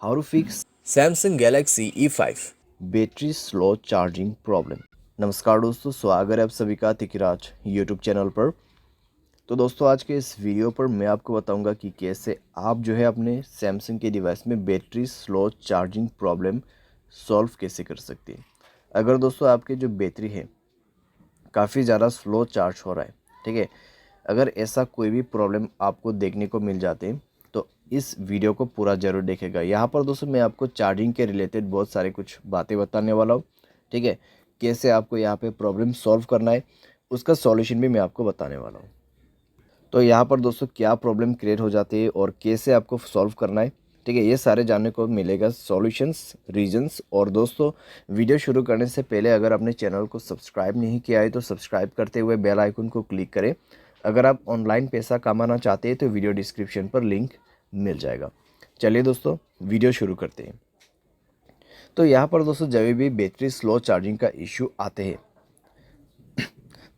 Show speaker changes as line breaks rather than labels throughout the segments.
How to fix
Samsung Galaxy E5।
Battery slow charging problem. नमस्कार दोस्तों, स्वागत है आप सभी का तिकिराज यूट्यूब चैनल पर। तो दोस्तों, आज के इस वीडियो पर मैं आपको बताऊंगा कि कैसे आप जो है अपने सैमसंग के डिवाइस में battery slow charging problem solve कैसे कर सकते हैं। अगर दोस्तों आपकी जो बैटरी है काफ़ी ज़्यादा स्लो चार्ज हो रहा है, ठीक है, अगर ऐसा कोई भी प्रॉब्लम आपको देखने को मिल जाते हैं तो इस वीडियो को पूरा ज़रूर देखेगा। यहाँ पर दोस्तों मैं आपको चार्जिंग के रिलेटेड बहुत सारे कुछ बातें बताने वाला हूँ, ठीक है। कैसे आपको यहाँ पे प्रॉब्लम सॉल्व करना है उसका सॉल्यूशन भी मैं आपको बताने वाला हूँ। तो यहाँ पर दोस्तों क्या प्रॉब्लम क्रिएट हो जाती है और कैसे आपको सॉल्व करना है, ठीक है, ये सारे जानने को मिलेगा सॉल्यूशंस, रीजंस। और दोस्तों, वीडियो शुरू करने से पहले अगर आपने चैनल को सब्सक्राइब नहीं किया है तो सब्सक्राइब करते हुए बेल आइकन को क्लिक करें। अगर आप ऑनलाइन पैसा कमाना चाहते हैं तो वीडियो डिस्क्रिप्शन पर लिंक मिल जाएगा। चलिए दोस्तों, वीडियो शुरू करते हैं। तो यहाँ पर दोस्तों जब भी बैटरी स्लो चार्जिंग का इशू आते हैं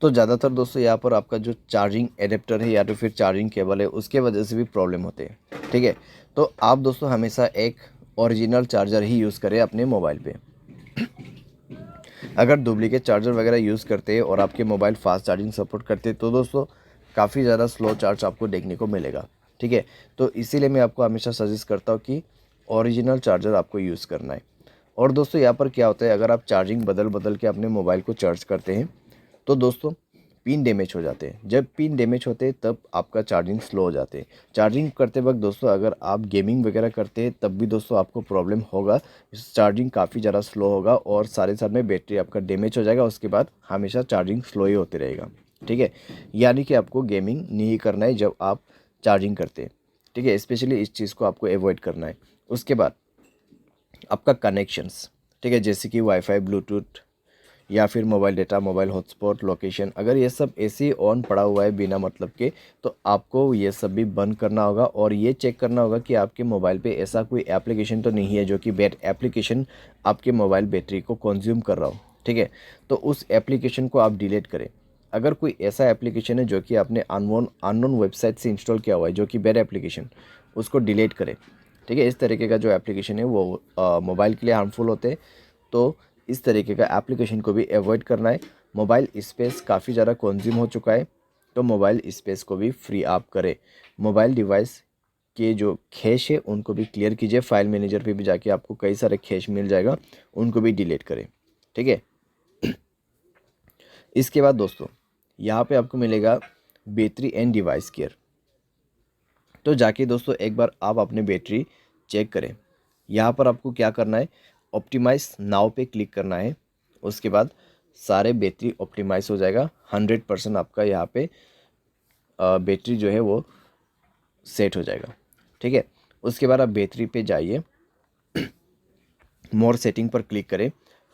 तो ज़्यादातर दोस्तों यहाँ पर आपका जो चार्जिंग एडेप्टर है या तो फिर चार्जिंग केबल है उसके वजह से भी प्रॉब्लम होते हैं, ठीक है। तो आप दोस्तों हमेशा एक ओरिजिनल चार्जर ही यूज़ करें अपने मोबाइल पे। अगर डुप्लीकेट चार्जर वगैरह यूज़ करते हैं और आपके मोबाइल फास्ट चार्जिंग सपोर्ट करते हैं तो दोस्तों काफ़ी ज़्यादा स्लो चार्ज आपको देखने को मिलेगा, ठीक है। तो इसीलिए मैं आपको हमेशा सजेस्ट करता हूँ कि ओरिजिनल चार्जर आपको यूज़ करना है। और दोस्तों यहाँ पर क्या होता है, अगर आप चार्जिंग बदल बदल के अपने मोबाइल को चार्ज करते हैं तो दोस्तों पिन डैमेज हो जाते हैं। जब पिन डैमेज होते हैं तब आपका चार्जिंग स्लो हो जाते हैं। चार्जिंग करते वक्त दोस्तों अगर आप गेमिंग वगैरह करते हैं तब भी दोस्तों आपको प्रॉब्लम होगा, चार्जिंग काफ़ी ज़्यादा स्लो होगा और सारे साथ में बैटरी आपका डैमेज हो जाएगा। उसके बाद हमेशा चार्जिंग स्लो ही होते रहेगा, ठीक है। यानी कि आपको गेमिंग नहीं करना है जब आप चार्जिंग करते हैं, ठीक है। स्पेशली इस चीज़ को आपको अवॉइड करना है। उसके बाद आपका कनेक्शंस, ठीक है, जैसे कि वाईफाई, ब्लूटूथ या फिर mobile data, mobile hotspot, location, अगर ये सब ऐसे ही ऑन पड़ा हुआ है बिना मतलब के तो आपको ये सब भी बंद करना होगा और ये चेक करना होगा कि आपके मोबाइल पे ऐसा कोई एप्लीकेशन तो नहीं है जो कि बैट एप्लीकेशन आपके मोबाइल बैटरी को कंज्यूम कर रहा हो, ठीक है। तो उस एप्लीकेशन को आप डिलीट करें। अगर कोई ऐसा एप्लीकेशन है जो कि आपने अननोन वेबसाइट से इंस्टॉल किया हुआ है जो कि बैड एप्लीकेशन, उसको डिलीट करें, ठीक है। इस तरीके का जो एप्लीकेशन है वो मोबाइल के लिए हार्मफुल होते हैं, तो इस तरीके का एप्लीकेशन को भी अवॉइड करना है। मोबाइल स्पेस काफ़ी ज़्यादा कंज्यूम हो चुका है तो मोबाइल स्पेस को भी फ्री आप करें। मोबाइल डिवाइस के जो कैश है उनको भी क्लियर कीजिए। फाइल मैनेजर पे भी जाके आपको कई सारे कैश मिल जाएगा, उनको भी डिलीट करें, ठीक है। इसके बाद दोस्तों यहाँ पे आपको मिलेगा बैटरी एंड डिवाइस केयर। तो जाके दोस्तों एक बार आप अपने बैटरी चेक करें। यहाँ पर आपको क्या करना है, ऑप्टिमाइज नाउ पे क्लिक करना है। उसके बाद सारे बैटरी ऑप्टिमाइज हो जाएगा। 100% आपका यहाँ पे बैटरी जो है वो सेट हो जाएगा, ठीक है। उसके बाद आप बैटरी पे जाइए, मोर सेटिंग पर क्लिक करें।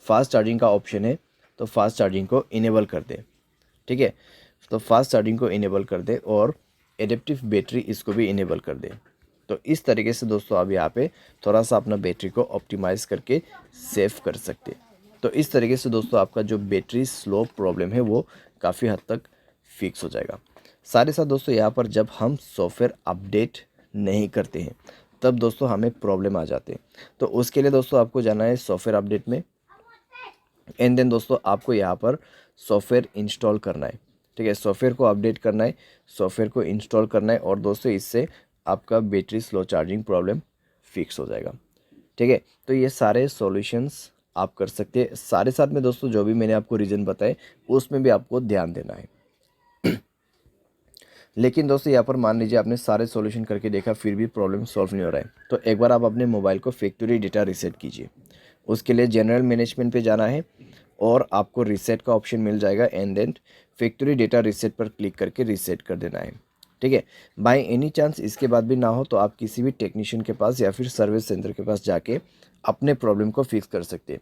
फास्ट चार्जिंग का ऑप्शन है तो फास्ट चार्जिंग को इनेबल कर दें, ठीक है। तो फास्ट चार्जिंग को इनेबल कर दें और एडेप्टिव बैटरी इसको भी इनेबल कर दें। तो इस तरीके से दोस्तों आप यहाँ पे थोड़ा सा अपना बैटरी को ऑप्टिमाइज़ करके सेव कर सकते हैं। तो इस तरीके से दोस्तों आपका जो बैटरी स्लो प्रॉब्लम है वो काफ़ी हद तक फिक्स हो जाएगा। साथ ही साथ दोस्तों यहाँ पर जब हम सॉफ्टवेयर अपडेट नहीं करते हैं तब दोस्तों हमें प्रॉब्लम आ जाते हैं। तो उसके लिए दोस्तों आपको जाना है सॉफ्टवेयर अपडेट में एंड देन दोस्तों आपको यहाँ पर सॉफ्टवेयर इंस्टॉल करना है, ठीक है। सॉफ्टवेयर को अपडेट करना है, सॉफ्टवेयर को इंस्टॉल करना है और दोस्तों इससे आपका battery slow charging problem fix हो जाएगा, ठीक है। तो ये सारे सॉल्यूशंस आप कर सकते हैं। सारे साथ में दोस्तों जो भी मैंने आपको रीज़न बताए उसमें भी आपको ध्यान देना है। लेकिन दोस्तों यहाँ पर मान लीजिए आपने सारे सॉल्यूशन करके देखा फिर भी प्रॉब्लम सॉल्व नहीं हो रहा है तो एक बार आप अपने मोबाइल को फैक्ट्री डेटा रीसेट कीजिए। उसके लिए जनरल मैनेजमेंट पे जाना है और आपको रीसेट का ऑप्शन मिल जाएगा and then factory data reset पर क्लिक करके रीसेट कर देना है, ठीक है। बाय एनी चांस इसके बाद भी ना हो तो आप किसी भी टेक्नीशियन के पास या फिर सर्विस सेंटर के पास जाके अपने प्रॉब्लम को फिक्स कर सकते हैं।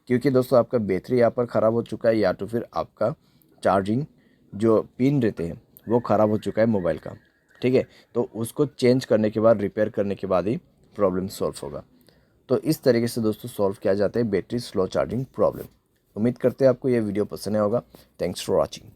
क्योंकि दोस्तों आपका बैटरी यहाँ पर ख़राब हो चुका है या तो फिर आपका चार्जिंग जो पिन रहते हैं वो ख़राब हो चुका है मोबाइल का, ठीक है। तो उसको चेंज करने के बाद, रिपेयर करने के बाद ही प्रॉब्लम सॉल्व होगा। तो इस तरीके से दोस्तों सॉल्व किया जाता है बैटरी स्लो चार्जिंग प्रॉब्लम। उम्मीद करते हैं आपको ये वीडियो पसंद आया होगा। Thanks for watching.